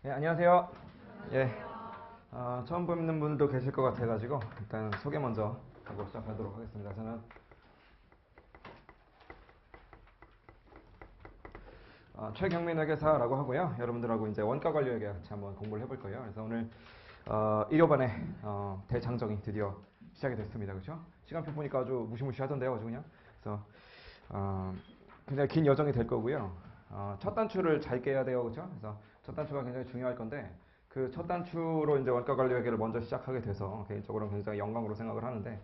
네, 안녕하세요. 예, 처음 뵙는 분들도 계실 것 같아가지고 일단 소개 먼저 하고 시작하도록 하겠습니다. 저는 최경민 회계사라고 하고요. 여러분들하고 이제 원가 관리 회계 같이 한번 공부를 해볼 거예요. 그래서 오늘 1호반의 대장정이 드디어 시작이 됐습니다. 그렇죠? 시간표 보니까 아주 무시무시하던데요, 아주 그냥. 그래서 굉장히 긴 여정이 될 거고요. 첫 단추를 잘 깨야 돼요, 그렇죠? 그래서 첫 단추가 굉장히 중요할 건데 그 첫 단추로 이제 원가 관리 회계를 먼저 시작하게 돼서 개인적으로는 굉장히 영광으로 생각을 하는데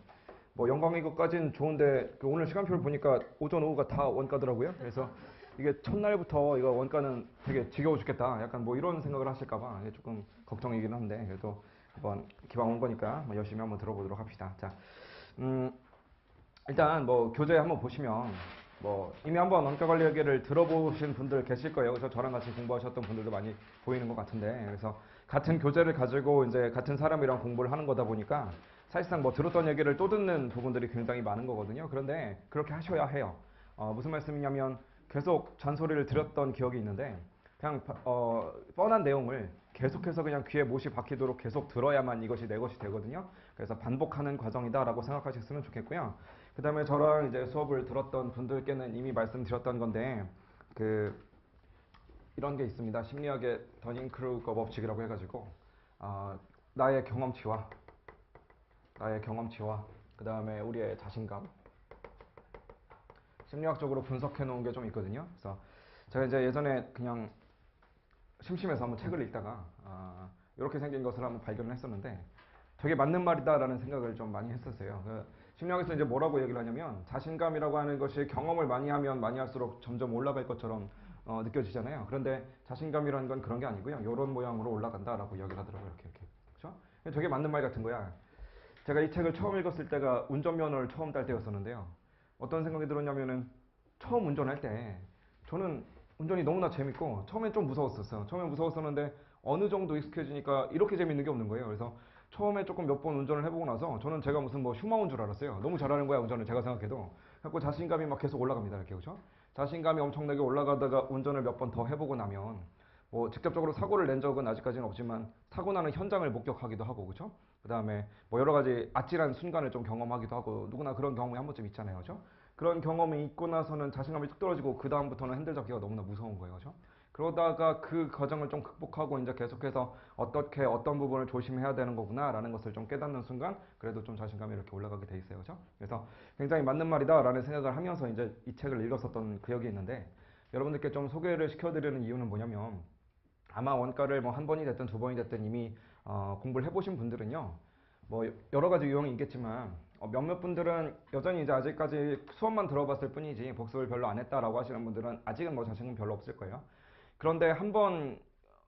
뭐 영광인 것까지는 좋은데 그 오늘 시간표를 보니까 오전 오후가 다 원가더라고요. 그래서 이게 첫날부터 이거 원가는 되게 지겨워 죽겠다. 약간 뭐 이런 생각을 하실까봐 조금 걱정이긴 한데 그래도 한번 기왕 온 거니까 뭐 열심히 한번 들어보도록 합시다. 자, 음, 일단 뭐 교재 한번 보시면 뭐 이미 한번 원가 관리 회계를 들어보신 분들 계실 거예요. 그래서 저랑 같이 공부하셨던 분들도 많이 보이는 것 같은데 그래서 같은 교재를 가지고 이제 같은 사람이랑 공부를 하는 거다 보니까 사실상 뭐 들었던 얘기를 또 듣는 부분들이 굉장히 많은 거거든요. 그런데 그렇게 하셔야 해요. 무슨 말씀이냐면 계속 잔소리를 드렸던 기억이 있는데 그냥 뻔한 내용을 계속해서 그냥 귀에 못이 박히도록 계속 들어야만 이것이 내 것이 되거든요. 그래서 반복하는 과정이다라고 생각하셨으면 좋겠고요. 그 다음에 저랑 이제 수업을 들었던 분들께는 이미 말씀드렸던 건데 그 이런 게 있습니다. 심리학의 더닝크루거 법칙이라고 해가지고 나의 경험치와 그 다음에 우리의 자신감 심리학적으로 분석해 놓은 게 좀 있거든요. 그래서 제가 이제 예전에 그냥 심심해서 한번 책을 읽다가 이렇게 생긴 것을 한번 발견을 했었는데 되게 맞는 말이다라는 생각을 좀 많이 했었어요. 심리학에서 이제 뭐라고 얘기를 하냐면 자신감이라고 하는 것이 경험을 많이 하면 많이 할수록 점점 올라갈 것처럼 느껴지잖아요. 그런데 자신감이라는 건 그런 게 아니고요. 이런 모양으로 올라간다라고 이야기를 하더라고요. 이렇게. 그렇죠? 되게 맞는 말 같은 거야. 제가 이 책을 처음 읽었을 때가 운전면허를 처음 딸 때였었는데요. 어떤 생각이 들었냐면은 처음 운전할 때 저는 운전이 너무나 재밌고 처음엔 좀 무서웠었어요. 처음엔 무서웠었는데 어느 정도 익숙해지니까 이렇게 재밌는 게 없는 거예요. 그래서 처음에 조금 몇 번 운전을 해보고 나서 저는 제가 무슨 뭐 슈마운 줄 알았어요. 너무 잘하는 거야 운전을 제가 생각해도. 그래서 자신감이 막 계속 올라갑니다. 이렇게 그렇죠? 자신감이 엄청나게 올라가다가 운전을 몇 번 더 해보고 나면 뭐 직접적으로 사고를 낸 적은 아직까지는 없지만 사고 나는 현장을 목격하기도 하고 그렇죠? 그 다음에 뭐 여러 가지 아찔한 순간을 좀 경험하기도 하고 누구나 그런 경험이 한 번쯤 있잖아요. 그렇죠? 그런 경험이 있고 나서는 자신감이 뚝 떨어지고 그 다음부터는 핸들 잡기가 너무나 무서운 거예요. 그렇죠? 그러다가 그 과정을 좀 극복하고 이제 계속해서 어떻게 어떤 부분을 조심해야 되는 거구나라는 것을 좀 깨닫는 순간 그래도 좀 자신감이 이렇게 올라가게 돼 있어요. 그렇죠? 그래서 굉장히 맞는 말이다라는 생각을 하면서 이제 이 책을 읽었었던 기억이 있는데 여러분들께 좀 소개를 시켜드리는 이유는 뭐냐면 아마 원가를 뭐 한 번이 됐든 두 번이 됐든 이미 공부를 해보신 분들은요. 뭐 여러 가지 유형이 있겠지만 몇몇 분들은 여전히 이제 아직까지 수업만 들어봤을 뿐이지 복습을 별로 안 했다라고 하시는 분들은 아직은 뭐 자신감 별로 없을 거예요. 그런데 한번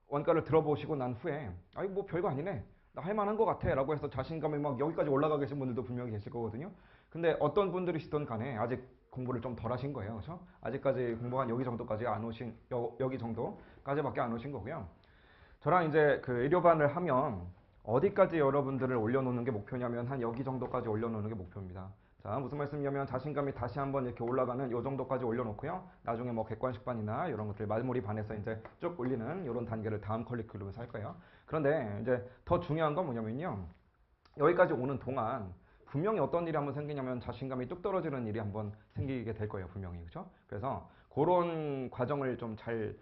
원가를 들어보시고 난 후에 아이 뭐 별거 아니네. 나 할만한 것 같아 라고 해서 자신감이 막 여기까지 올라가 계신 분들도 분명히 계실 거거든요. 근데 어떤 분들이시든 간에 아직 공부를 좀 덜 하신 거예요. 그렇죠? 아직까지 공부 한 여기 정도까지 안 오신 여기 정도까지밖에 안 오신 거고요. 저랑 이제 그 의료반을 하면 어디까지 여러분들을 올려놓는 게 목표냐면 한 여기 정도까지 올려놓는 게 목표입니다. 자, 무슨 말씀이냐면 자신감이 다시 한번 이렇게 올라가는 요 정도까지 올려놓고요. 나중에 뭐 객관식반이나 이런 것들 말몰이 반에서 이제 쭉 올리는 이런 단계를 다음 커리큘럼에서 할 거예요. 그런데 이제 더 중요한 건 뭐냐면요. 여기까지 오는 동안 분명히 어떤 일이 한번 생기냐면 자신감이 뚝 떨어지는 일이 한번 생기게 될 거예요, 분명히. 그렇죠? 그래서 그런 과정을 좀 잘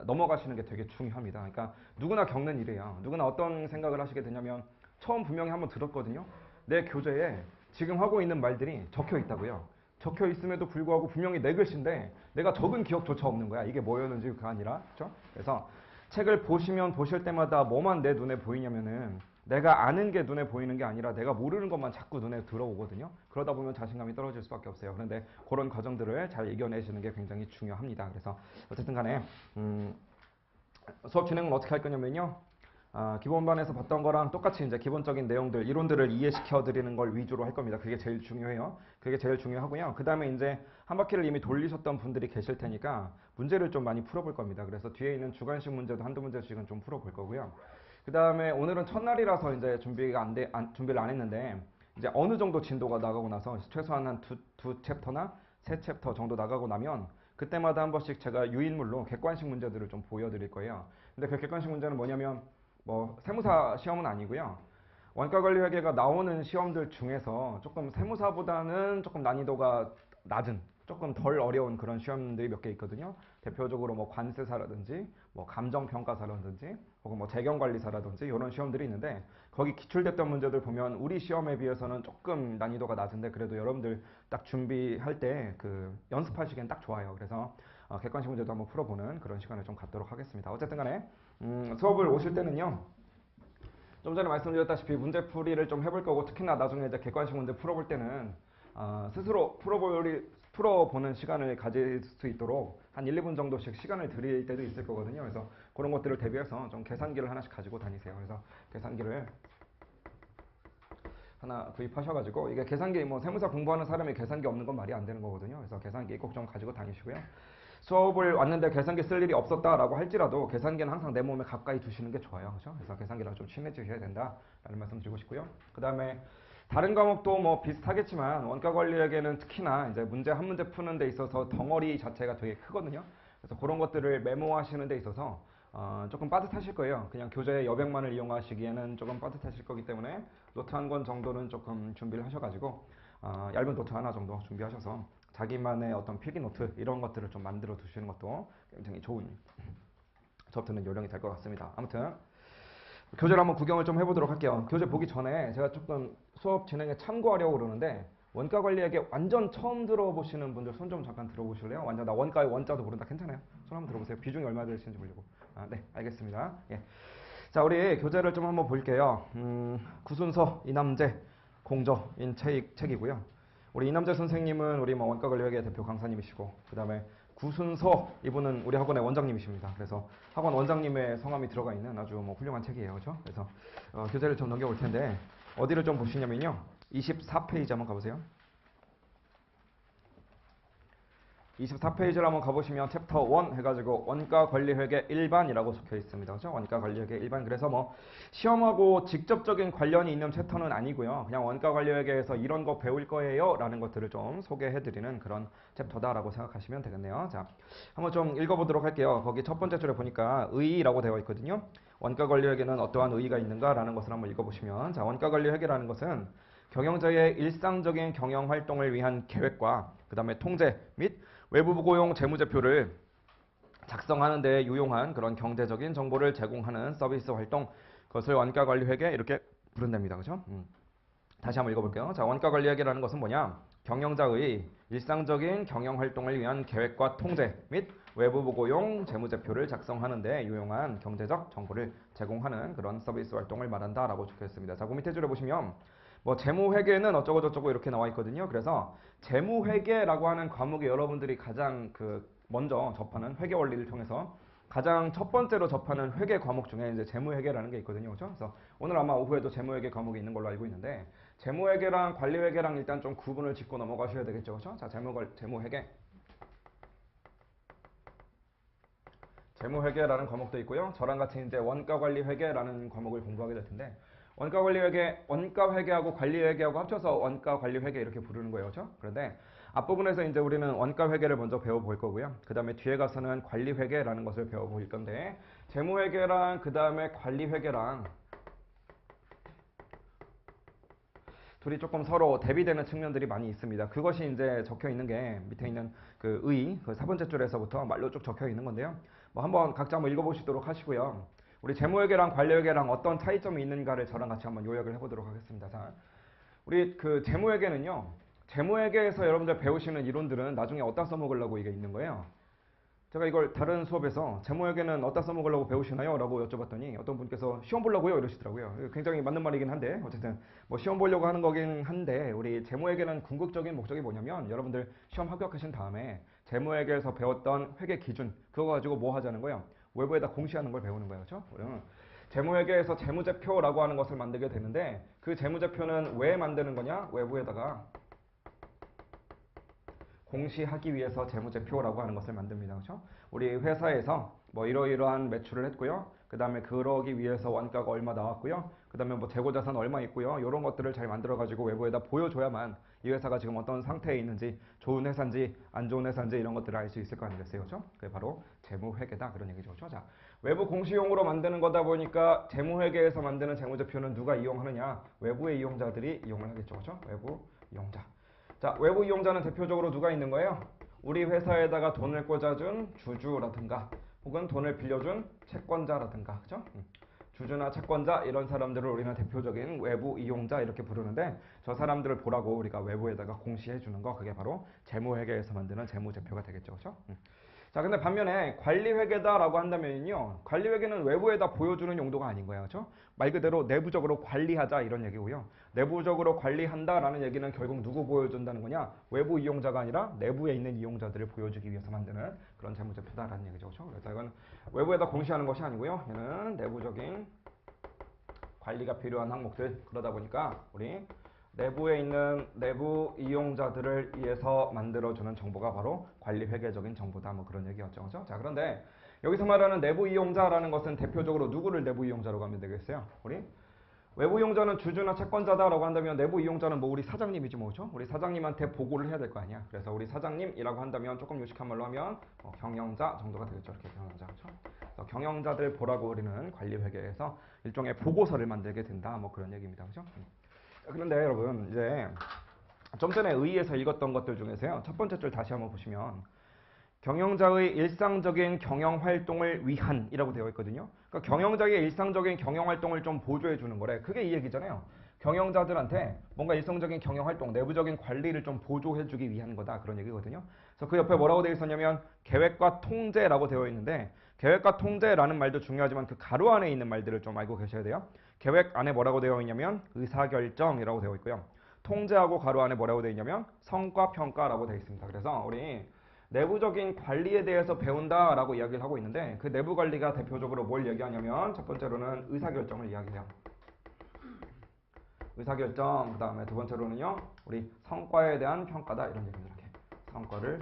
넘어가시는 게 되게 중요합니다. 그러니까 누구나 겪는 일이에요. 누구나 어떤 생각을 하시게 되냐면 처음 분명히 한번 들었거든요. 내 교재에 지금 하고 있는 말들이 적혀 있다고요. 적혀 있음에도 불구하고 분명히 내 글씨인데 내가 적은 기억조차 없는 거야. 이게 뭐였는지가 아니라. 그렇죠? 그래서 책을 보시면 보실 때마다 뭐만 내 눈에 보이냐면은 내가 아는 게 눈에 보이는 게 아니라 내가 모르는 것만 자꾸 눈에 들어오거든요. 그러다 보면 자신감이 떨어질 수밖에 없어요. 그런데 그런 과정들을 잘 이겨내시는 게 굉장히 중요합니다. 그래서 어쨌든 간에 수업 진행은 어떻게 할 거냐면요. 기본반에서 봤던 거랑 똑같이 이제 기본적인 내용들, 이론들을 이해시켜 드리는 걸 위주로 할 겁니다. 그게 제일 중요해요. 그게 제일 중요하고요. 그 다음에 이제 한 바퀴를 이미 돌리셨던 분들이 계실 테니까 문제를 좀 많이 풀어볼 겁니다. 그래서 뒤에 있는 주관식 문제도 한두 문제씩은 좀 풀어볼 거고요. 그 다음에 오늘은 첫날이라서 이제 준비를 안 했는데 이제 어느 정도 진도가 나가고 나서 최소한 한 두 챕터나 세 챕터 정도 나가고 나면 그때마다 한 번씩 제가 유인물로 객관식 문제들을 좀 보여드릴 거예요. 근데 그 객관식 문제는 뭐냐면 뭐 세무사 시험은 아니고요. 원가관리회계가 나오는 시험들 중에서 조금 세무사보다는 조금 난이도가 낮은, 조금 덜 어려운 그런 시험들이 몇 개 있거든요. 대표적으로 뭐 관세사라든지, 뭐 감정평가사라든지, 혹은 뭐 재경관리사라든지 이런 시험들이 있는데 거기 기출됐던 문제들 보면 우리 시험에 비해서는 조금 난이도가 낮은데 그래도 여러분들 딱 준비할 때 그 연습하시기엔 딱 좋아요. 그래서 객관식 문제도 한번 풀어보는 그런 시간을 좀 갖도록 하겠습니다. 어쨌든 간에 수업을 오실 때는요. 좀 전에 말씀드렸다시피 문제풀이를 좀 해볼 거고 특히나 나중에 이제 객관식 문제 풀어볼 때는 스스로 풀어보는 시간을 가질 수 있도록 한 1, 2분 정도씩 시간을 드릴 때도 있을 거거든요. 그래서 그런 것들을 대비해서 좀 계산기를 하나씩 가지고 다니세요. 그래서 계산기를 하나 구입하셔가지고 이게 계산기 뭐 세무사 공부하는 사람이 계산기 없는 건 말이 안 되는 거거든요. 그래서 계산기 꼭 좀 가지고 다니시고요. 수업을 왔는데 계산기 쓸 일이 없었다라고 할지라도 계산기는 항상 내 몸에 가까이 두시는 게 좋아요. 그렇죠? 그래서 계산기랑 좀 친해지셔야 된다라는 말씀 드리고 싶고요. 그 다음에 다른 과목도 뭐 비슷하겠지만 원가관리에게는 특히나 이제 문제 한 문제 푸는 데 있어서 덩어리 자체가 되게 크거든요. 그래서 그런 것들을 메모하시는 데 있어서 조금 빠듯하실 거예요. 그냥 교재의 여백만을 이용하시기에는 조금 빠듯하실 거기 때문에 노트 한 권 정도는 조금 준비를 하셔가지고 얇은 노트 하나 정도 준비하셔서 자기만의 어떤 필기 노트 이런 것들을 좀 만들어 두시는 것도 굉장히 좋은 수업 듣는 요령이 될 것 같습니다. 아무튼 교재를 한번 구경을 좀 해보도록 할게요. 교재 보기 전에 제가 조금 수업 진행에 참고하려고 그러는데 원가관리에게 완전 처음 들어보시는 분들 손 좀 잠깐 들어보실래요? 완전 나 원가의 원자도 모른다. 괜찮아요? 손 한번 들어보세요. 비중이 얼마 되시는지 보려고. 네, 알겠습니다. 예. 자, 우리 교재를 좀 한번 볼게요. 구순서, 이남재, 공저인 책이고요. 우리 이남재 선생님은 우리 뭐 원가관리회계 대표 강사님이시고 그 다음에 구순서 이분은 우리 학원의 원장님이십니다. 그래서 학원 원장님의 성함이 들어가 있는 아주 뭐 훌륭한 책이에요. 그렇죠? 그래서 교재를 좀 넘겨볼 텐데 어디를 좀 보시냐면요. 24페이지 한번 가보세요. 24페이지를 한번 가보시면 챕터 1 해가지고 원가관리회계 일반이라고 적혀 있습니다. 그렇죠? 원가관리회계 일반. 그래서 뭐 시험하고 직접적인 관련이 있는 챕터는 아니고요. 그냥 원가관리회계에서 이런 거 배울 거예요 라는 것들을 좀 소개해드리는 그런 챕터다라고 생각하시면 되겠네요. 자, 한번 좀 읽어보도록 할게요. 거기 첫 번째 줄에 보니까 의의라고 되어 있거든요. 원가관리회계는 어떠한 의의가 있는가 라는 것을 한번 읽어보시면 자, 원가관리회계라는 것은 경영자의 일상적인 경영활동을 위한 계획과 그 다음에 통제 및 외부 고용 재무제표를 작성하는 데 유용한 그런 경제적인 정보를 제공하는 서비스 활동, 그것을 원가관리회계 이렇게 부른답니다. 그죠? 다시 한번 읽어볼게요. 자, 원가관리회계라는 것은 뭐냐? 경영자의 일상적인 경영활동을 위한 계획과 통제 및 외부 보고용 재무제표를 작성하는 데 유용한 경제적 정보를 제공하는 그런 서비스 활동을 말한다라고 적혀 있습니다. 자, 그 밑에 줄에 보시면 뭐 재무회계는 어쩌고 저쩌고 이렇게 나와 있거든요. 그래서 재무회계라고 하는 과목이 여러분들이 가장 먼저 접하는 회계 원리를 통해서 가장 첫 번째로 접하는 회계 과목 중에 이제 재무회계라는 게 있거든요. 그렇죠? 그래서 오늘 아마 오후에도 재무회계 과목이 있는 걸로 알고 있는데 재무회계랑 관리회계랑 일단 좀 구분을 짓고 넘어가셔야 되겠죠. 그렇죠? 자, 재무회계. 재무회계라는 과목도 있고요. 저랑 같이 이제 원가관리회계라는 과목을 공부하게 될 텐데 원가관리회계, 원가회계하고 관리회계하고 합쳐서 원가관리회계 이렇게 부르는 거예요. 그렇죠? 그런데 앞부분에서 이제 우리는 원가회계를 먼저 배워볼 거고요. 그 다음에 뒤에 가서는 관리회계라는 것을 배워볼 건데 재무회계랑 그 다음에 관리회계랑 둘이 조금 서로 대비되는 측면들이 많이 있습니다. 그것이 이제 적혀 있는 게 밑에 있는 그 세 번째 줄에서부터 말로 쭉 적혀 있는 건데요. 뭐 한번 각자 한번 읽어보시도록 하시고요. 우리 재무회계랑 관리회계랑 어떤 차이점이 있는가를 저랑 같이 한번 요약을 해보도록 하겠습니다. 자, 우리 재무회계는요. 재무회계에서 여러분들 배우시는 이론들은 나중에 어디다 써먹으려고 이게 있는 거예요. 제가 이걸 다른 수업에서 재무회계는 어디다 써먹으려고 배우시나요? 라고 여쭤봤더니 어떤 분께서 시험 보려고요? 이러시더라고요. 굉장히 맞는 말이긴 한데 어쨌든 뭐 시험 보려고 하는 거긴 한데 우리 재무회계는 궁극적인 목적이 뭐냐면 여러분들 시험 합격하신 다음에 재무회계에서 배웠던 회계 기준 그거 가지고 뭐 하자는 거예요? 외부에다 공시하는 걸 배우는 거예요. 그렇죠? 재무회계에서 재무제표라고 하는 것을 만들게 되는데 그 재무제표는 왜 만드는 거냐? 외부에다가 공시하기 위해서 재무제표라고 하는 것을 만듭니다. 그렇죠? 우리 회사에서 뭐 이러이러한 매출을 했고요. 그 다음에 그러기 위해서 원가가 얼마 나왔고요. 그 다음에 뭐 재고자산 얼마 있고요. 이런 것들을 잘 만들어가지고 외부에다 보여줘야만 이 회사가 지금 어떤 상태에 있는지, 좋은 회사인지 안 좋은 회사인지 이런 것들을 알 수 있을 거 아니겠어요. 그렇죠? 그게 바로 재무회계다 그런 얘기죠. 그렇죠? 자, 외부 공시용으로 만드는 거다 보니까 재무회계에서 만드는 재무제표는 누가 이용하느냐? 외부의 이용자들이 이용을 하겠죠. 그렇죠? 외부 이용자. 자, 외부 이용자는 대표적으로 누가 있는 거예요? 우리 회사에다가 돈을 꽂아준 주주라든가 혹은 돈을 빌려준 채권자라든가, 그죠? 주주나 채권자 이런 사람들을 우리는 대표적인 외부 이용자 이렇게 부르는데, 저 사람들을 보라고 우리가 외부에다가 공시해 주는 거, 그게 바로 재무회계에서 만드는 재무제표가 되겠죠. 그렇죠? 자, 근데 반면에 관리회계다라고 한다면요, 관리회계는 외부에다 보여주는 용도가 아닌 거예요. 그렇죠? 말 그대로 내부적으로 관리하자 이런 얘기고요. 내부적으로 관리한다라는 얘기는 결국 누구 보여준다는 거냐? 외부 이용자가 아니라 내부에 있는 이용자들을 보여주기 위해서 만드는 그런 재무제표다라는 얘기죠. 그렇죠? 그래서 이건 외부에다 공시하는 것이 아니고요. 얘는 내부적인 관리가 필요한 항목들, 그러다 보니까 우리 내부에 있는 내부 이용자들을 위해서 만들어주는 정보가 바로 관리회계적인 정보다, 뭐 그런 얘기였죠. 그렇죠? 자, 그런데 여기서 말하는 내부 이용자라는 것은 대표적으로 누구를 내부 이용자로 가면 되겠어요? 우리 외부 이용자는 주주나 채권자다라고 한다면 내부 이용자는 뭐 우리 사장님이지 뭐죠? 우리 사장님한테 보고를 해야 될 거 아니야. 그래서 우리 사장님이라고 한다면 조금 유식한 말로 하면 경영자 정도가 되겠죠. 이렇게 경영자. 그렇죠? 그래서 경영자들 보라고 우리는 관리회계에서 일종의 보고서를 만들게 된다. 뭐 그런 얘기입니다. 그렇죠? 그런데 여러분, 이제 좀 전에 의의에서 읽었던 것들 중에서요, 첫 번째 줄 다시 한번 보시면 경영자의 일상적인 경영 활동을 위한이라고 되어 있거든요. 그러니까 경영자의 일상적인 경영 활동을 좀 보조해 주는 거래. 그게 이 얘기잖아요. 경영자들한테 뭔가 일상적인 경영 활동, 내부적인 관리를 좀 보조해 주기 위한 거다, 그런 얘기거든요. 그래서 그 옆에 뭐라고 되어 있었냐면 계획과 통제라고 되어 있는데, 계획과 통제라는 말도 중요하지만 그 가로 안에 있는 말들을 좀 알고 계셔야 돼요. 계획 안에 뭐라고 되어 있냐면 의사결정이라고 되어 있고요. 통제하고 가로 안에 뭐라고 되어 있냐면 성과평가라고 되어 있습니다. 그래서 우리 내부적인 관리에 대해서 배운다라고 이야기를 하고 있는데, 그 내부 관리가 대표적으로 뭘 얘기하냐면 첫 번째로는 의사결정을 이야기해요. 의사결정, 그 다음에 두 번째로는요, 우리 성과에 대한 평가다, 이런 얘기들. 이렇게 성과를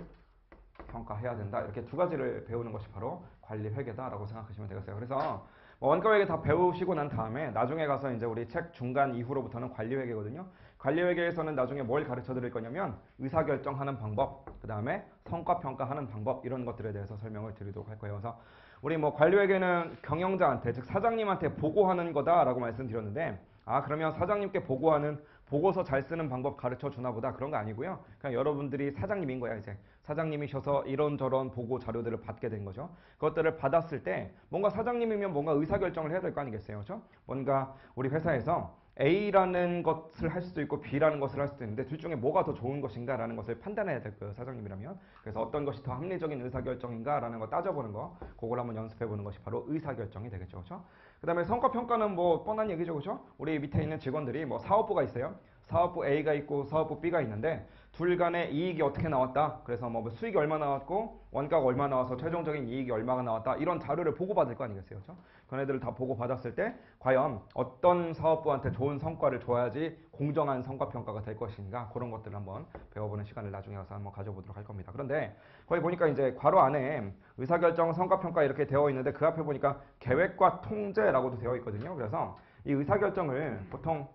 평가해야 된다, 이렇게 두 가지를 배우는 것이 바로 관리회계다라고 생각하시면 되겠어요. 그래서 원가회계 다 배우시고 난 다음에 나중에 가서 이제 우리 책 중간 이후로부터는 관리회계거든요. 관리회계에서는 나중에 뭘 가르쳐 드릴 거냐면 의사결정하는 방법, 그 다음에 성과평가하는 방법, 이런 것들에 대해서 설명을 드리도록 할 거예요. 그래서 우리 뭐 관리회계는 경영자한테, 즉 사장님한테 보고하는 거다라고 말씀드렸는데, 아, 그러면 사장님께 보고하는 보고서 잘 쓰는 방법 가르쳐 주나 보다, 그런 거 아니고요. 그냥 여러분들이 사장님인 거야. 이제 사장님이셔서 이런저런 보고 자료들을 받게 된 거죠. 그것들을 받았을 때 뭔가 사장님이면 뭔가 의사결정을 해야 될 거 아니겠어요. 그렇죠? 뭔가 우리 회사에서 A라는 것을 할 수도 있고 B라는 것을 할 수도 있는데 둘 중에 뭐가 더 좋은 것인가 라는 것을 판단해야 될 거예요, 사장님이라면. 그래서 어떤 것이 더 합리적인 의사결정인가 라는 거 따져보는 거, 그걸 한번 연습해 보는 것이 바로 의사결정이 되겠죠. 그렇죠? 그 다음에 성과평가는 뭐 뻔한 얘기죠. 그렇죠? 우리 밑에 있는 직원들이 뭐 사업부가 있어요. 사업부 A가 있고 사업부 B가 있는데 둘 간의 이익이 어떻게 나왔다, 그래서 뭐 수익이 얼마 나왔고 원가가 얼마 나와서 최종적인 이익이 얼마가 나왔다, 이런 자료를 보고받을 거 아니겠어요. 그렇죠? 그런 애들을 다 보고받았을 때 과연 어떤 사업부한테 좋은 성과를 줘야지 공정한 성과평가가 될 것인가, 그런 것들을 한번 배워보는 시간을 나중에 가서 한번 가져보도록 할 겁니다. 그런데 거기 보니까 이제 괄호 안에 의사결정, 성과평가 이렇게 되어 있는데 그 앞에 보니까 계획과 통제라고도 되어 있거든요. 그래서 이 의사결정을 보통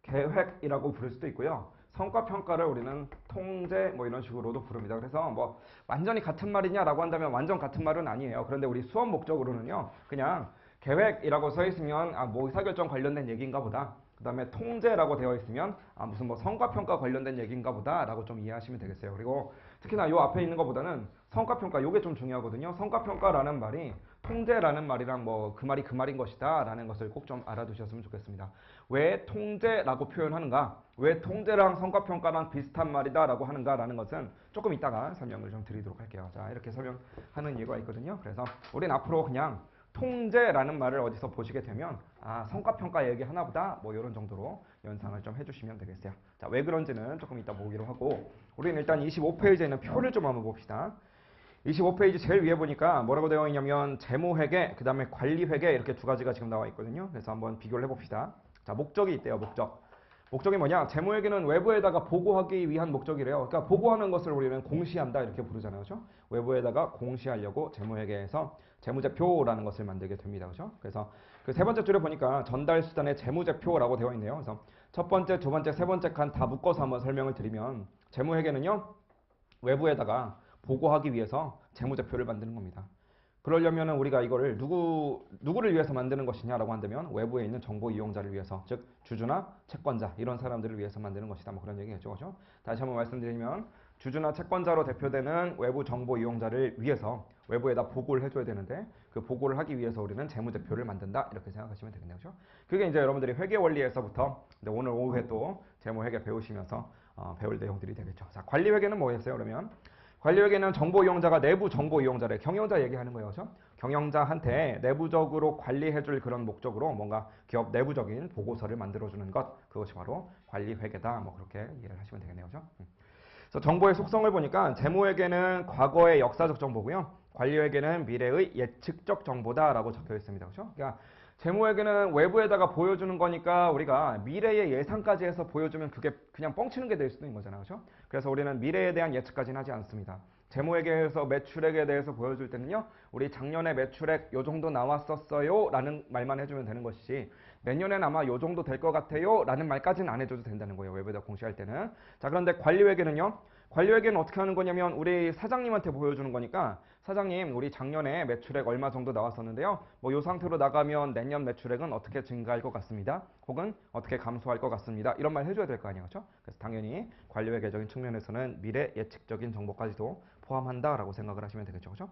계획이라고 부를 수도 있고요. 성과평가를 우리는 통제 뭐 이런 식으로도 부릅니다. 그래서 뭐 완전히 같은 말이냐라고 한다면 완전 같은 말은 아니에요. 그런데 우리 수업 목적으로는요, 그냥 계획이라고 써 있으면 아, 뭐 의사결정 관련된 얘기인가 보다, 그 다음에 통제라고 되어 있으면 아, 무슨 뭐 성과평가 관련된 얘기인가 보다 라고 좀 이해하시면 되겠어요. 그리고 특히나 요 앞에 있는 것보다는 성과평가, 요게 좀 중요하거든요. 성과평가라는 말이 통제라는 말이랑 뭐 그 말이 그 말인 것이다 라는 것을 꼭 좀 알아두셨으면 좋겠습니다. 왜 통제라고 표현하는가, 왜 통제랑 성과평가랑 비슷한 말이다 라고 하는가 라는 것은 조금 이따가 설명을 좀 드리도록 할게요. 자, 이렇게 설명하는 이유가 있거든요. 그래서 우린 앞으로 그냥 통제라는 말을 어디서 보시게 되면 아, 성과평가 얘기 하나보다 뭐 이런 정도로 연상을 좀 해주시면 되겠어요. 자, 왜 그런지는 조금 이따 보기로 하고, 우리는 일단 25페이지에 있는 표를 좀 한번 봅시다. 25페이지 제일 위에 보니까 뭐라고 되어 있냐면 재무회계, 그 다음에 관리회계, 이렇게 두 가지가 지금 나와 있거든요. 그래서 한번 비교를 해봅시다. 자, 목적이 있대요. 목적. 목적이 뭐냐? 재무회계는 외부에다가 보고하기 위한 목적이래요. 그러니까 보고하는 것을 우리는 공시한다 이렇게 부르잖아요. 그렇죠? 외부에다가 공시하려고 재무회계에서 재무제표라는 것을 만들게 됩니다. 그렇죠? 그래서 그 세 번째 줄에 보니까 전달 수단의 재무제표라고 되어 있네요. 그래서 첫 번째, 두 번째, 세 번째 칸 다 묶어서 한번 설명을 드리면 재무회계는요. 외부에다가 보고하기 위해서 재무제표를 만드는 겁니다. 그러려면 우리가 이거를 누구를 위해서 만드는 것이냐라고 한다면 외부에 있는 정보 이용자를 위해서, 즉 주주나 채권자 이런 사람들을 위해서 만드는 것이다. 뭐 그런 얘기겠죠. 그렇죠? 다시 한번 말씀드리면 주주나 채권자로 대표되는 외부 정보 이용자를 위해서 외부에다 보고를 해줘야 되는데 그 보고를 하기 위해서 우리는 재무제표를 만든다 이렇게 생각하시면 되겠네요. 그렇죠? 그게 이제 여러분들이 회계 원리에서부터 오늘 오후에 또 재무회계 배우시면서 배울 내용들이 되겠죠. 자, 관리회계는 뭐였어요? 그러면 관리회계는 정보 이용자가 내부 정보 이용자래. 경영자 얘기하는 거예요. 그렇죠? 경영자한테 내부적으로 관리해줄 그런 목적으로 뭔가 기업 내부적인 보고서를 만들어주는 것, 그것이 바로 관리회계다. 뭐 그렇게 이해를 하시면 되겠네요. 그렇죠? 그래서 정보의 속성을 보니까 재무회계는 과거의 역사적 정보고요. 관리회계는 미래의 예측적 정보다라고 적혀 있습니다. 그렇죠? 그러니까 재무회계는 외부에다가 보여주는 거니까 우리가 미래의 예상까지 해서 보여주면 그게 그냥 뻥치는 게 될 수도 있는 거잖아요. 그렇죠? 그래서 우리는 미래에 대한 예측까지는 하지 않습니다. 재무회계에서 매출액에 대해서 보여줄 때는요. 우리 작년에 매출액 요 정도 나왔었어요 라는 말만 해주면 되는 것이지 내년엔 아마 요 정도 될 것 같아요 라는 말까지는 안 해줘도 된다는 거예요. 외부에다 공시할 때는. 자, 그런데 관리회계는요. 관리회계는 어떻게 하는 거냐면 우리 사장님한테 보여주는 거니까 사장님 우리 작년에 매출액 얼마 정도 나왔었는데요. 뭐 이 상태로 나가면 내년 매출액은 어떻게 증가할 것 같습니다. 혹은 어떻게 감소할 것 같습니다. 이런 말 해줘야 될 거 아니에요. 그렇죠? 그래서 당연히 관리회계적인 측면에서는 미래 예측적인 정보까지도 포함한다라고 생각을 하시면 되겠죠. 그렇죠?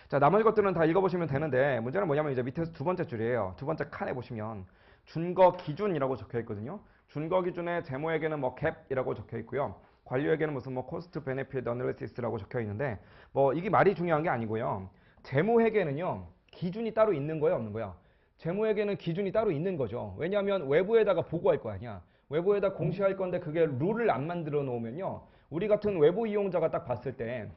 자, 나머지 것들은 다 읽어보시면 되는데 문제는 뭐냐면 이제 밑에서 두 번째 줄이에요. 두 번째 칸에 보시면 준거 기준이라고 적혀 있거든요. 준거 기준에 재무회계는 뭐 갭이라고 적혀 있고요. 관리회계는 무슨 뭐 코스트 베네핏 어널리시스라고 적혀 있는데 뭐 이게 말이 중요한 게 아니고요. 재무회계는요. 기준이 따로 있는 거예요, 없는 거야? 재무회계는 기준이 따로 있는 거죠. 왜냐하면 외부에다가 보고할 거 아니야. 외부에다 공시할 건데 그게 룰을 안 만들어 놓으면요. 우리 같은 외부 이용자가 딱 봤을 때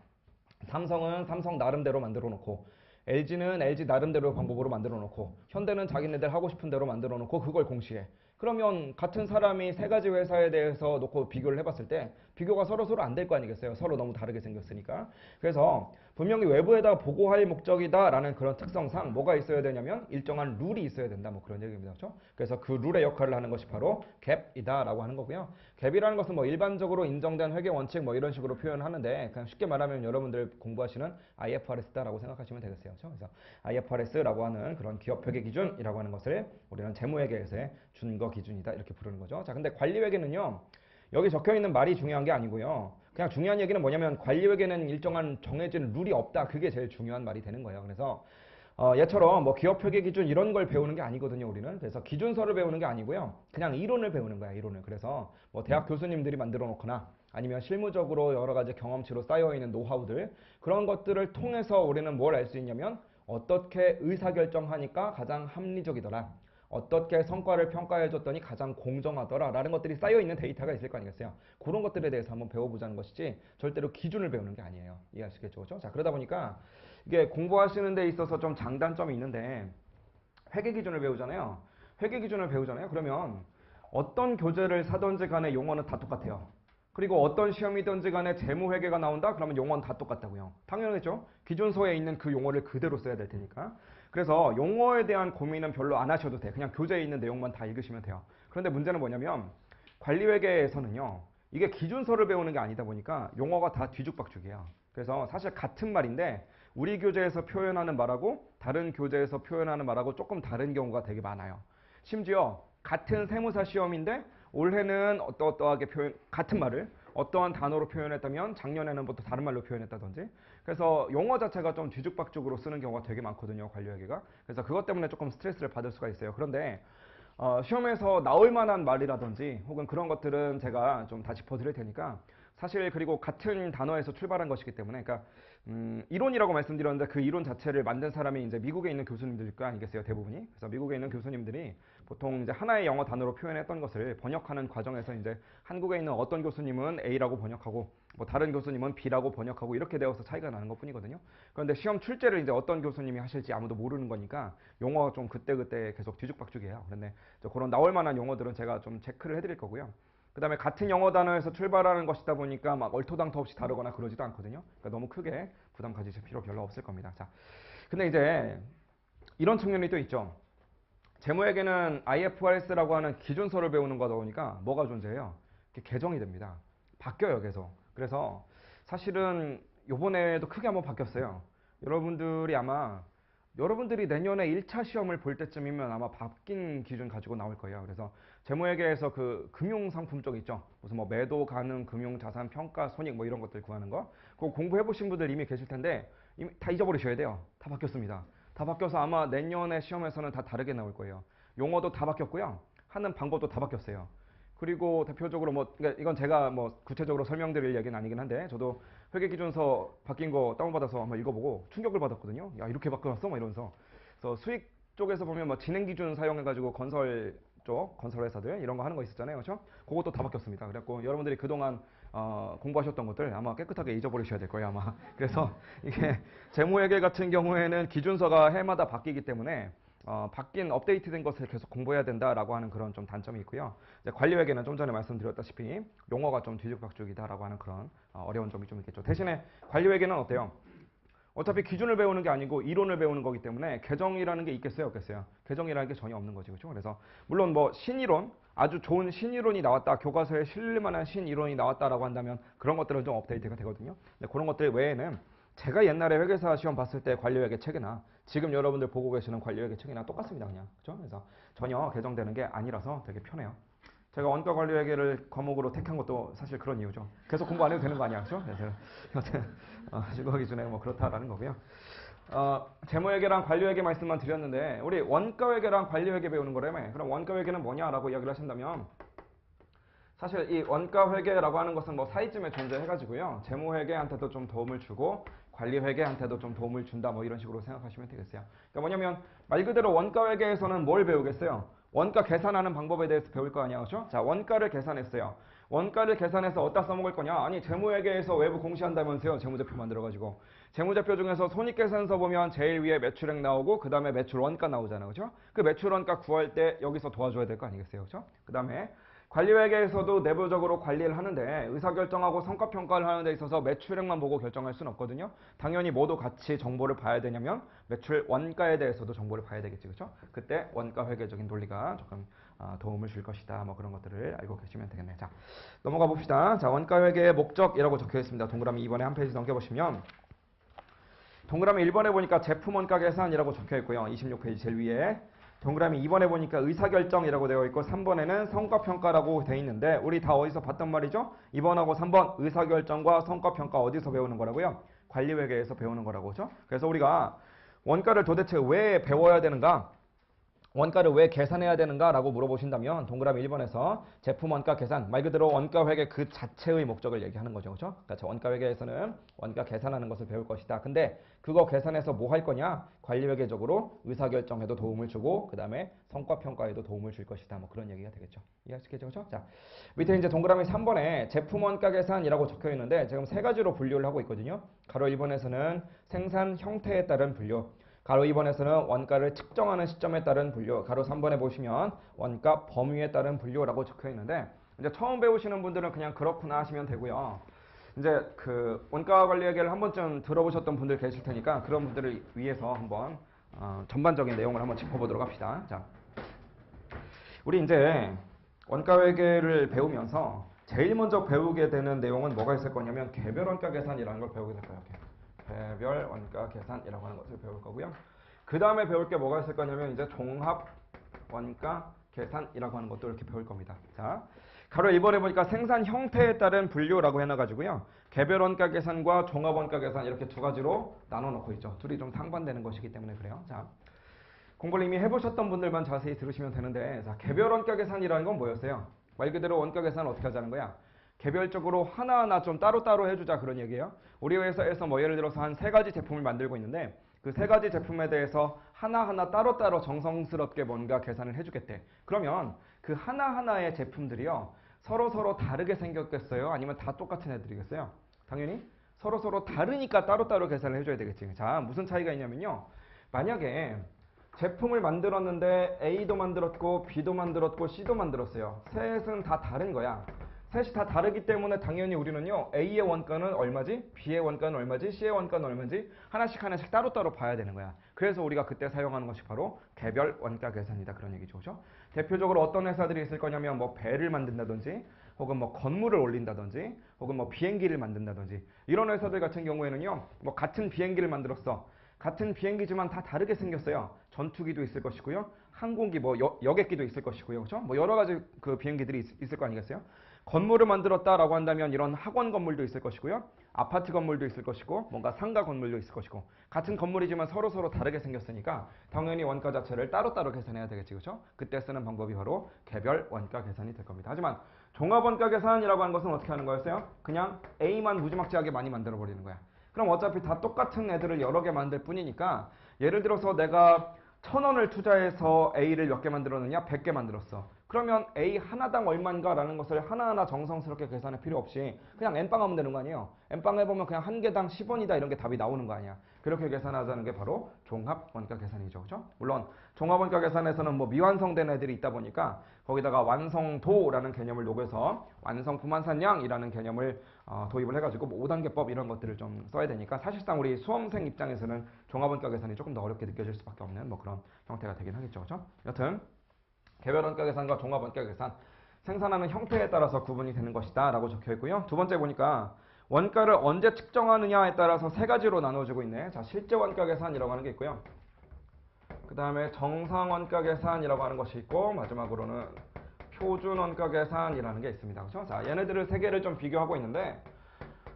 삼성은 삼성 나름대로 만들어 놓고 LG는 LG 나름대로 방법으로 만들어 놓고 현대는 자기네들 하고 싶은 대로 만들어 놓고 그걸 공시해. 그러면 같은 사람이 세 가지 회사에 대해서 놓고 비교를 해봤을 때 비교가 서로 안 될 거 아니겠어요? 서로 너무 다르게 생겼으니까. 그래서 분명히 외부에다 보고할 목적이다라는 그런 특성상 뭐가 있어야 되냐면 일정한 룰이 있어야 된다. 뭐 그런 얘기입니다. 그렇죠? 그래서 그 룰의 역할을 하는 것이 바로 갭이다라고 하는 거고요. 갭이라는 것은 뭐 일반적으로 인정된 회계 원칙 뭐 이런 식으로 표현하는데 그냥 쉽게 말하면 여러분들 공부하시는 IFRS다라고 생각하시면 되겠어요. 그렇죠? 그래서 IFRS라고 하는 그런 기업 회계 기준이라고 하는 것을 우리는 재무회계에서의 준거 기준이다 이렇게 부르는 거죠. 자, 근데 관리회계는요. 여기 적혀 있는 말이 중요한 게 아니고요. 그냥 중요한 얘기는 뭐냐면 관리회계는 일정한 정해진 룰이 없다. 그게 제일 중요한 말이 되는 거예요. 그래서 얘처럼 뭐 기업회계 기준 이런 걸 배우는 게 아니거든요. 우리는. 그래서 기준서를 배우는 게 아니고요. 그냥 이론을 배우는 거야. 이론을. 그래서 뭐 대학 교수님들이 만들어 놓거나 아니면 실무적으로 여러 가지 경험치로 쌓여있는 노하우들 그런 것들을 통해서 우리는 뭘 알 수 있냐면 어떻게 의사결정하니까 가장 합리적이더라. 어떻게 성과를 평가해줬더니 가장 공정하더라 라는 것들이 쌓여있는 데이터가 있을 거 아니겠어요. 그런 것들에 대해서 한번 배워보자는 것이지 절대로 기준을 배우는 게 아니에요. 이해하시겠죠? 그렇죠? 자, 그러다 보니까 이게 공부하시는 데 있어서 좀 장단점이 있는데 회계 기준을 배우잖아요. 회계 기준을 배우잖아요. 그러면 어떤 교재를 사든지 간에 용어는 다 똑같아요. 그리고 어떤 시험이든지 간에 재무회계가 나온다? 그러면 용어는 다 똑같다고요. 당연하겠죠? 기준서에 있는 그 용어를 그대로 써야 될 테니까. 그래서 용어에 대한 고민은 별로 안 하셔도 돼. 그냥 교재에 있는 내용만 다 읽으시면 돼요. 그런데 문제는 뭐냐면 관리회계에서는요. 이게 기준서를 배우는 게 아니다 보니까 용어가 다 뒤죽박죽이에요. 그래서 사실 같은 말인데 우리 교재에서 표현하는 말하고 다른 교재에서 표현하는 말하고 조금 다른 경우가 되게 많아요. 심지어 같은 세무사 시험인데 올해는 어떠하게 같은 말을 어떠한 단어로 표현했다면 작년에는 또 다른 말로 표현했다든지 그래서 용어 자체가 좀 뒤죽박죽으로 쓰는 경우가 되게 많거든요. 관리회계가. 그래서 그것 때문에 조금 스트레스를 받을 수가 있어요. 그런데 시험에서 나올 만한 말이라든지 혹은 그런 것들은 제가 좀 다 짚어드릴 테니까 사실 그리고 같은 단어에서 출발한 것이기 때문에 그러니까 이론이라고 말씀드렸는데 그 이론 자체를 만든 사람이 이제 미국에 있는 교수님들일 거 아니겠어요, 대부분이. 그래서 미국에 있는 교수님들이 보통 이제 하나의 영어 단어로 표현했던 것을 번역하는 과정에서 이제 한국에 있는 어떤 교수님은 A라고 번역하고 뭐 다른 교수님은 B라고 번역하고 이렇게 되어서 차이가 나는 것뿐이거든요. 그런데 시험 출제를 이제 어떤 교수님이 하실지 아무도 모르는 거니까 용어가 좀 그때그때 계속 뒤죽박죽이에요. 그런데 그런 나올 만한 용어들은 제가 좀 체크를 해드릴 거고요. 그 다음에 같은 영어 단어에서 출발하는 것이다 보니까 막 얼토당토 없이 다르거나 그러지도 않거든요. 그러니까 너무 크게 부담 가지실 필요 별로 없을 겁니다. 자, 근데 이제 이런 측면이 또 있죠. 재무회계는 IFRS라고 하는 기준서를 배우는 거다 보니까 뭐가 존재해요? 개정이 됩니다. 바뀌어요, 계속. 그래서 사실은 요번에도 크게 한번 바뀌었어요. 여러분들이 내년에 1차 시험을 볼 때쯤이면 아마 바뀐 기준 가지고 나올 거예요. 그래서 재무회계에서 그 금융상품 쪽 있죠. 무슨 뭐 매도 가능, 금융자산 평가, 손익 뭐 이런 것들 구하는 거. 그거 공부해 보신 분들 이미 계실 텐데 이미 다 잊어버리셔야 돼요. 다 바뀌었습니다. 다 바뀌어서 아마 내년에 시험에서는 다 다르게 나올 거예요. 용어도 다 바뀌었고요. 하는 방법도 다 바뀌었어요. 그리고 대표적으로 뭐 그러니까 이건 제가 뭐 구체적으로 설명드릴 얘기는 아니긴 한데 저도 회계기준서 바뀐 거 다운받아서 한번 읽어보고 충격을 받았거든요. 야, 이렇게 바뀌었어? 막 이러면서. 그래서 수익 쪽에서 보면 뭐 진행기준 사용해가지고 건설 회사들 이런 거 하는 거 있었잖아요. 그렇죠? 그것도 다 바뀌었습니다. 그래갖고 여러분들이 그동안 공부하셨던 것들 아마 깨끗하게 잊어버리셔야 될 거예요, 아마. 그래서 이게 재무회계 같은 경우에는 기준서가 해마다 바뀌기 때문에 바뀐 업데이트된 것을 계속 공부해야 된다라고 하는 그런 좀 단점이 있고요. 이제 관리회계는 좀 전에 말씀드렸다시피 용어가 좀 뒤죽박죽이다라고 하는 그런 어려운 점이 좀 있겠죠. 대신에 관리회계는 어때요? 어차피 기준을 배우는 게 아니고 이론을 배우는 거기 때문에 개정이라는 게 있겠어요, 없겠어요? 개정이라는 게 전혀 없는 거지, 그렇죠? 그래서 물론 뭐 신이론, 아주 좋은 신이론이 나왔다, 교과서에 실릴 만한 신이론이 나왔다라고 한다면 그런 것들은 좀 업데이트가 되거든요. 근데 그런 것들 외에는 제가 옛날에 회계사 시험 봤을 때 관리회계 책이나 지금 여러분들 보고 계시는 관리회계 책이나 똑같습니다, 그냥. 그렇죠? 그래서 전혀 개정되는 게 아니라서 되게 편해요. 제가 원가관리회계를 과목으로 택한 것도 사실 그런 이유죠. 계속 공부 안 해도 되는 거 아니야, 그렇죠? 그래서 여튼 실거 기준에 뭐 그렇다라는 거고요. 재무회계랑 관리회계 말씀만 드렸는데 우리 원가회계랑 관리회계 배우는 거라며. 그럼 원가회계는 뭐냐라고 이야기를 하신다면 사실 이 원가회계라고 하는 것은 뭐 사이쯤에 존재해가지고요. 재무회계한테도 좀 도움을 주고 관리회계한테도 좀 도움을 준다 뭐 이런 식으로 생각하시면 되겠어요. 그러니까 뭐냐면 말 그대로 원가회계에서는 뭘 배우겠어요? 원가 계산하는 방법에 대해서 배울 거 아니야, 그렇죠? 자, 원가를 계산했어요. 원가를 계산해서 어디다 써먹을 거냐? 아니, 재무회계에서 외부 공시한다면서요. 재무제표 만들어가지고. 재무제표 중에서 손익계산서 보면 제일 위에 매출액 나오고 그 다음에 매출 원가 나오잖아요, 그렇죠? 그 매출 원가 구할 때 여기서 도와줘야 될 거 아니겠어요, 그렇죠? 그 다음에 관리회계에서도 내부적으로 관리를 하는데 의사결정하고 성과평가를 하는 데 있어서 매출액만 보고 결정할 수는 없거든요. 당연히 모두 같이 정보를 봐야 되냐면 매출 원가에 대해서도 정보를 봐야 되겠지, 그렇죠? 그때 원가회계적인 논리가 조금 도움을 줄 것이다. 뭐 그런 것들을 알고 계시면 되겠네요. 자, 넘어가 봅시다. 자, 원가회계의 목적이라고 적혀 있습니다. 동그라미 2번에 한 페이지 넘겨보시면 동그라미 1번에 보니까 제품 원가 계산이라고 적혀 있고요. 26페이지 제일 위에 동그라미 2번에 보니까 의사결정이라고 되어 있고 3번에는 성과평가라고 되어 있는데 우리 다 어디서 봤단 말이죠? 2번하고 3번 의사결정과 성과평가 어디서 배우는 거라고요? 관리회계에서 배우는 거라고, 그렇죠? 그래서 우리가 원가를 도대체 왜 배워야 되는가? 원가를 왜 계산해야 되는가 라고 물어보신다면 동그라미 1번에서 제품 원가 계산, 말 그대로 원가 회계 그 자체의 목적을 얘기하는 거죠. 그렇죠? 그러니까 원가 회계에서는 원가 계산하는 것을 배울 것이다. 근데 그거 계산해서 뭐 할 거냐? 관리회계적으로 의사결정에도 도움을 주고 그 다음에 성과평가에도 도움을 줄 것이다. 뭐 그런 얘기가 되겠죠. 이해하시겠죠? 그렇죠? 자, 밑에 이제 동그라미 3번에 제품 원가 계산이라고 적혀 있는데 지금 세 가지로 분류를 하고 있거든요. 가로 1번에서는 생산 형태에 따른 분류, 가로 2번에서는 원가를 측정하는 시점에 따른 분류, 가로 3번에 보시면 원가 범위에 따른 분류라고 적혀 있는데 이제 처음 배우시는 분들은 그냥 그렇구나 하시면 되고요. 이제 그 원가 관리회계를 한 번쯤 들어보셨던 분들 계실 테니까 그런 분들을 위해서 한번 전반적인 내용을 한번 짚어보도록 합시다. 자, 우리 이제 원가회계를 배우면서 제일 먼저 배우게 되는 내용은 뭐가 있을 거냐면 개별 원가 계산이라는 걸 배우게 될 거예요. 개별 원가 계산이라고 하는 것을 배울 거고요. 그 다음에 배울 게 뭐가 있을 거냐면 이제 종합 원가 계산이라고 하는 것도 이렇게 배울 겁니다. 자, 가로 1번에 보니까 생산 형태에 따른 분류라고 해놔가지고요. 개별 원가 계산과 종합 원가 계산 이렇게 두 가지로 나눠 놓고 있죠. 둘이 좀 상반되는 것이기 때문에 그래요. 자, 공부를 이미 해보셨던 분들만 자세히 들으시면 되는데 자, 개별 원가 계산이라는 건 뭐였어요? 말 그대로 원가 계산을 어떻게 하자는 거야? 개별적으로 하나하나 좀 따로따로 해주자 그런 얘기예요. 우리 회사에서 뭐 예를 들어서 한 3가지 제품을 만들고 있는데 그 3가지 제품에 대해서 하나하나 따로따로 정성스럽게 뭔가 계산을 해주겠대. 그러면 그 하나하나의 제품들이요. 서로서로 다르게 생겼겠어요? 아니면 다 똑같은 애들이겠어요? 당연히 서로서로 다르니까 따로따로 계산을 해줘야 되겠지. 자, 무슨 차이가 있냐면요. 만약에 제품을 만들었는데 A도 만들었고 B도 만들었고 C도 만들었어요. 셋은 다 다른 거야. 셋이 다 다르기 때문에 당연히 우리는요. A의 원가는 얼마지? B의 원가는 얼마지? C의 원가는 얼마지? 하나씩 하나씩 따로따로 봐야 되는 거야. 그래서 우리가 그때 사용하는 것이 바로 개별 원가 계산이다. 그런 얘기죠. 그죠? 대표적으로 어떤 회사들이 있을 거냐면 뭐 배를 만든다든지 혹은 뭐 건물을 올린다든지 혹은 뭐 비행기를 만든다든지 이런 회사들 같은 경우에는요. 뭐 같은 비행기를 만들었어. 같은 비행기지만 다 다르게 생겼어요. 전투기도 있을 것이고요. 항공기, 뭐 여객기도 있을 것이고요. 그렇죠? 뭐 여러 가지 그 비행기들이 있을 거 아니겠어요? 건물을 만들었다라고 한다면 이런 학원 건물도 있을 것이고요. 아파트 건물도 있을 것이고 뭔가 상가 건물도 있을 것이고 같은 건물이지만 서로서로 다르게 생겼으니까 당연히 원가 자체를 따로따로 계산해야 되겠지. 그렇죠? 그때 쓰는 방법이 바로 개별 원가 계산이 될 겁니다. 하지만 종합 원가 계산이라고 하는 것은 어떻게 하는 거였어요? 그냥 A만 무지막지하게 많이 만들어 버리는 거야. 그럼 어차피 다 똑같은 애들을 여러 개 만들 뿐이니까 예를 들어서 내가 1,000원을 투자해서 A를 몇 개 만들었느냐? 100개 만들었어. 그러면 A 하나당 얼마인가 라는 것을 하나하나 정성스럽게 계산할 필요 없이 그냥 N빵 하면 되는 거 아니에요? N빵 해보면 그냥 한 개당 10원이다 이런 게 답이 나오는 거 아니야. 그렇게 계산하자는 게 바로 종합원가 계산이죠. 그죠? 물론 종합원가 계산에서는 뭐 미완성된 애들이 있다 보니까 거기다가 완성도라는 개념을 녹여서 완성품만 산량이라는 개념을 도입을 해가지고 뭐 5단계법 이런 것들을 좀 써야 되니까 사실상 우리 수험생 입장에서는 종합원가 계산이 조금 더 어렵게 느껴질 수밖에 없는 뭐 그런 형태가 되긴 하겠죠. 그죠? 여튼 개별 원가 계산과 종합 원가 계산 생산하는 형태에 따라서 구분이 되는 것이다 라고 적혀 있고요. 두 번째 보니까 원가를 언제 측정하느냐에 따라서 3가지로 나눠지고 있네. 자, 실제 원가 계산이라고 하는 게 있고요. 그 다음에 정상 원가 계산이라고 하는 것이 있고 마지막으로는 표준 원가 계산이라는 게 있습니다. 그렇죠? 자, 얘네들을 3개를 좀 비교하고 있는데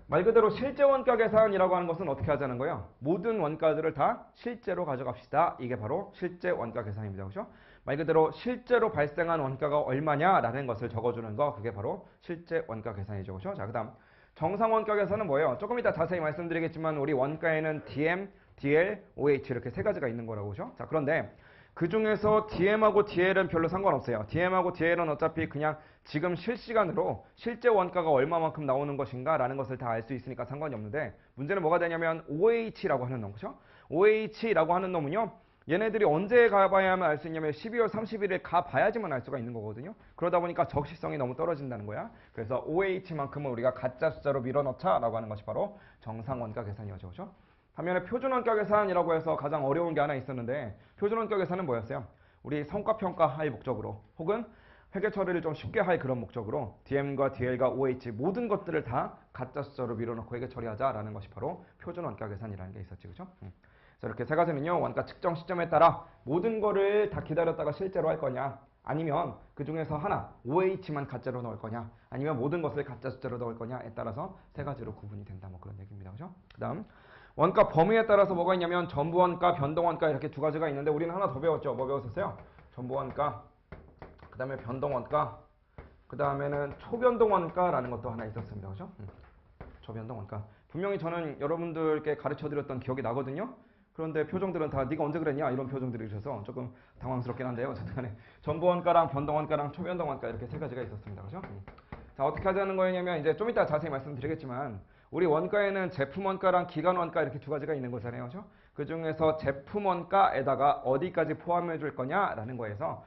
말 그대로 실제 원가 계산이라고 하는 것은 어떻게 하자는 거예요? 모든 원가들을 다 실제로 가져갑시다. 이게 바로 실제 원가 계산입니다. 그렇죠? 말 그대로 실제로 발생한 원가가 얼마냐라는 것을 적어주는 거 그게 바로 실제 원가 계산이죠. 그렇죠? 자, 그 다음 정상 원가 계산은 뭐예요? 조금 이따 자세히 말씀드리겠지만 우리 원가에는 DM, DL, OH 이렇게 3가지가 있는 거라고 그죠? 자, 그런데 그 중에서 DM하고 DL은 별로 상관없어요. DM하고 DL은 어차피 그냥 지금 실시간으로 실제 원가가 얼마만큼 나오는 것인가 라는 것을 다 알 수 있으니까 상관이 없는데 문제는 뭐가 되냐면 OH라고 하는 놈, 그죠? OH라고 하는 놈은요. 얘네들이 언제 가봐야만 알 수 있냐면 12월 30일에 가봐야지만 알 수가 있는 거거든요. 그러다 보니까 적시성이 너무 떨어진다는 거야. 그래서 OH만큼은 우리가 가짜 숫자로 밀어넣자 라고 하는 것이 바로 정상 원가 계산이었죠. 그죠? 반면에 표준 원가 계산이라고 해서 가장 어려운 게 하나 있었는데 표준 원가 계산은 뭐였어요? 우리 성과 평가할 목적으로 혹은 회계 처리를 좀 쉽게 할 그런 목적으로 DM과 DL과 OH 모든 것들을 다 가짜 숫자로 밀어넣고 회계 처리하자라는 것이 바로 표준 원가 계산이라는 게 있었지. 그죠? 자, 이렇게 3가지는요. 원가 측정 시점에 따라 모든 거를 다 기다렸다가 실제로 할 거냐 아니면 그 중에서 하나 OH만 가짜로 넣을 거냐 아니면 모든 것을 가짜 숫자로 넣을 거냐에 따라서 3가지로 구분이 된다 뭐 그런 얘기입니다. 그죠? 그 다음 원가 범위에 따라서 뭐가 있냐면 전부원가, 변동원가 이렇게 2가지가 있는데 우리는 하나 더 배웠죠. 뭐 배웠었어요? 전부원가, 그 다음에 변동원가, 그 다음에는 초변동원가라는 것도 하나 있었습니다. 그죠? 초변동원가. 분명히 저는 여러분들께 가르쳐드렸던 기억이 나거든요. 그런데 표정들은 다 네가 언제 그랬냐 이런 표정들이 있어서 조금 당황스럽긴 한데요. 어쨌든 간에 전부원가랑 변동원가랑 초변동원가 이렇게 3가지가 있었습니다. 그죠? 자, 어떻게 하자는 거냐면 이제 좀 이따 자세히 말씀드리겠지만 우리 원가에는 제품 원가랑 기간 원가 이렇게 2가지가 있는 거잖아요. 그죠? 그 중에서 제품 원가에다가 어디까지 포함해 줄 거냐라는 거에서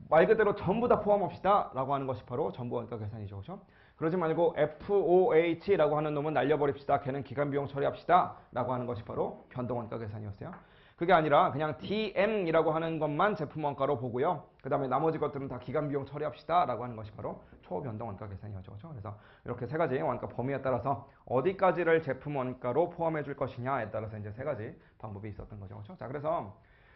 말 그대로 전부 다 포함합시다 라고 하는 것이 바로 전부 원가 계산이죠. 그죠? 그러지 말고 FOH라고 하는 놈은 날려버립시다. 걔는 기간비용 처리합시다 라고 하는 것이 바로 변동원가 계산이었어요. 그게 아니라 그냥 DM이라고 하는 것만 제품원가로 보고요. 그 다음에 나머지 것들은 다 기간비용 처리합시다 라고 하는 것이 바로 초변동원가 계산이었죠. 그렇죠? 그래서 이렇게 3가지 원가 범위에 따라서 어디까지를 제품원가로 포함해 줄 것이냐에 따라서 이제 3가지 방법이 있었던 거죠. 그렇죠? 자, 그래서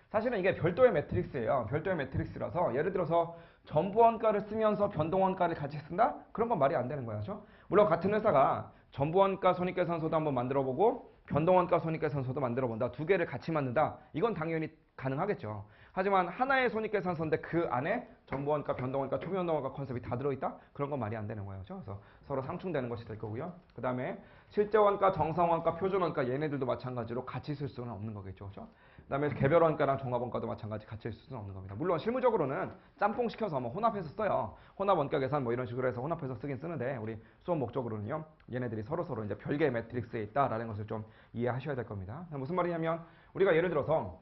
사실은 이게 별도의 매트릭스예요. 별도의 매트릭스라서 예를 들어서 전부원가를 쓰면서 변동원가를 같이 쓴다? 그런 건 말이 안 되는 거죠. 물론 같은 회사가 전부원가 손익계산서도 한번 만들어보고 변동원가 손익계산서도 만들어본다. 2개를 같이 만든다. 이건 당연히 가능하겠죠. 하지만 하나의 손익계산서인데 그 안에 정보원가, 변동원가, 초미변동원가 컨셉이 다 들어있다? 그런 건 말이 안 되는 거예요. 그래서 서로 상충되는 것이 될 거고요. 그 다음에 실제원가, 정상원가, 표준원가 얘네들도 마찬가지로 같이 쓸 수는 없는 거겠죠. 그죠? 그 다음에 개별원가랑 종합원가도 마찬가지 같이 쓸 수는 없는 겁니다. 물론 실무적으로는 짬뽕 시켜서 뭐 혼합해서 써요. 혼합원가 계산 뭐 이런 식으로 해서 혼합해서 쓰긴 쓰는데 우리 수업 목적으로는요. 얘네들이 서로서로 이제 별개의 매트릭스에 있다라는 것을 좀 이해하셔야 될 겁니다. 무슨 말이냐면 우리가 예를 들어서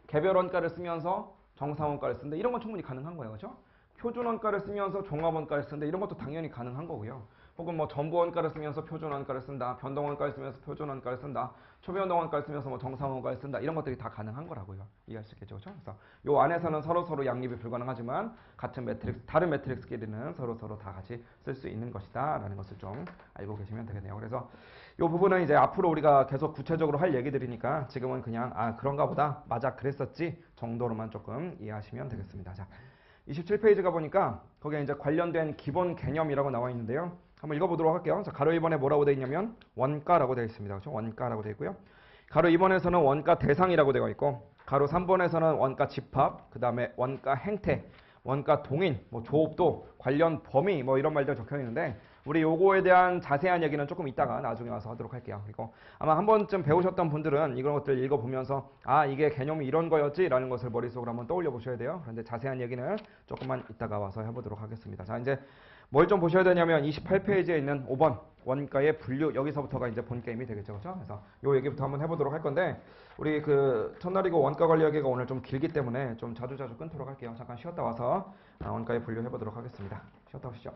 개별원가를 쓰면서 정상원가를 쓰는데 이런 건 충분히 가능한 거예요. 그죠? 표준원가를 쓰면서 종합원가를 쓰는데 이런 것도 당연히 가능한 거고요. 혹은 뭐 전부원가를 쓰면서 표준원가를 쓴다. 변동원가를 쓰면서 표준원가를 쓴다. 초변동원가를 쓰면서 뭐 정상원가를 쓴다. 이런 것들이 다 가능한 거라고요. 이해할 수 있겠죠. 그죠? 그래서 요 안에서는 서로서로 양립이 불가능하지만 같은 매트릭스, 다른 매트릭스끼리는 서로서로 다 같이 쓸 수 있는 것이다. 라는 것을 좀 알고 계시면 되겠네요. 그래서 이 부분은 이제 앞으로 우리가 계속 구체적으로 할 얘기들이니까 지금은 그냥 그런가 보다. 맞아 그랬었지 정도로만 조금 이해하시면 되겠습니다. 자, 27페이지가 보니까 거기에 이제 관련된 기본 개념이라고 나와 있는데요. 한번 읽어보도록 할게요. 자, 가로 1번에 뭐라고 되어 있냐면 원가라고 되어 있습니다. 그렇죠? 원가라고 되어 있고요. 가로 2번에서는 원가 대상이라고 되어 있고 가로 3번에서는 원가 집합, 그 다음에 원가 행태, 원가 동인, 뭐 조업도, 관련 범위 뭐 이런 말들 적혀 있는데 우리 요거에 대한 자세한 얘기는 조금 이따가 나중에 와서 하도록 할게요. 그리고 아마 한 번쯤 배우셨던 분들은 이런 것들 읽어보면서 이게 개념이 이런 거였지 라는 것을 머릿속으로 한번 떠올려 보셔야 돼요. 그런데 자세한 얘기는 조금만 이따가 와서 해보도록 하겠습니다. 자, 이제 뭘 좀 보셔야 되냐면 28페이지에 있는 5번 원가의 분류, 여기서부터가 이제 본 게임이 되겠죠. 그렇죠? 그래서 요 얘기부터 한번 해보도록 할 건데 우리 그 첫날이고 원가 관리 하기가 오늘 좀 길기 때문에 좀 자주자주 끊도록 할게요. 잠깐 쉬었다 와서 원가의 분류 해보도록 하겠습니다. 쉬었다 오시죠.